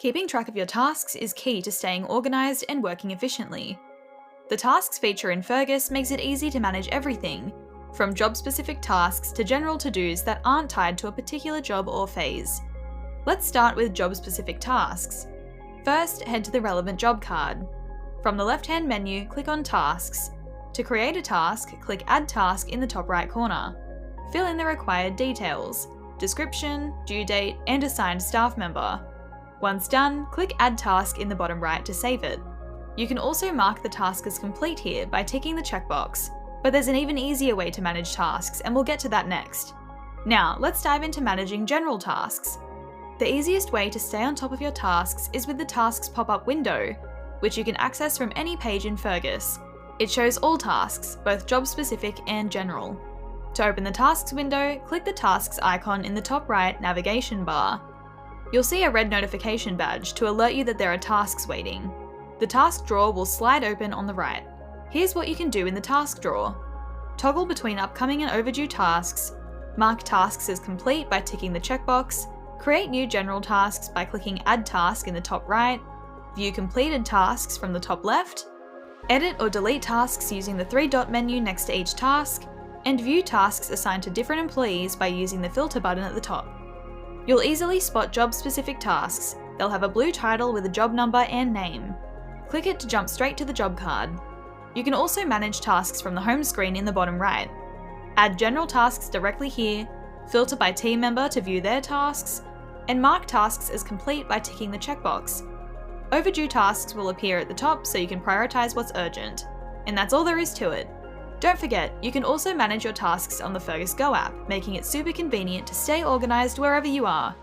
Keeping track of your tasks is key to staying organised and working efficiently. The Tasks feature in Fergus makes it easy to manage everything, from job-specific tasks to general to-dos that aren't tied to a particular job or phase. Let's start with job-specific tasks. First, head to the relevant job card. From the left-hand menu, click on Tasks. To create a task, click Add Task in the top right corner. Fill in the required details: description, due date, and assigned staff member. Once done, click Add Task in the bottom right to save it. You can also mark the task as complete here by ticking the checkbox, but there's an even easier way to manage tasks, and we'll get to that next. Now, let's dive into managing general tasks. The easiest way to stay on top of your tasks is with the Tasks pop-up window, which you can access from any page in Fergus. It shows all tasks, both job-specific and general. To open the Tasks window, click the Tasks icon in the top right navigation bar. You'll see a red notification badge to alert you that there are tasks waiting. The task drawer will slide open on the right. Here's what you can do in the task drawer. Toggle between upcoming and overdue tasks, mark tasks as complete by ticking the checkbox, create new general tasks by clicking Add Task in the top right, view completed tasks from the top left, edit or delete tasks using the three-dot menu next to each task, and view tasks assigned to different employees by using the filter button at the top. You'll easily spot job-specific tasks. They'll have a blue title with a job number and name. Click it to jump straight to the job card. You can also manage tasks from the home screen in the bottom right. Add general tasks directly here, filter by team member to view their tasks, and mark tasks as complete by ticking the checkbox. Overdue tasks will appear at the top so you can prioritise what's urgent. And that's all there is to it. Don't forget, you can also manage your tasks on the Fergus Go app, making it super convenient to stay organised wherever you are.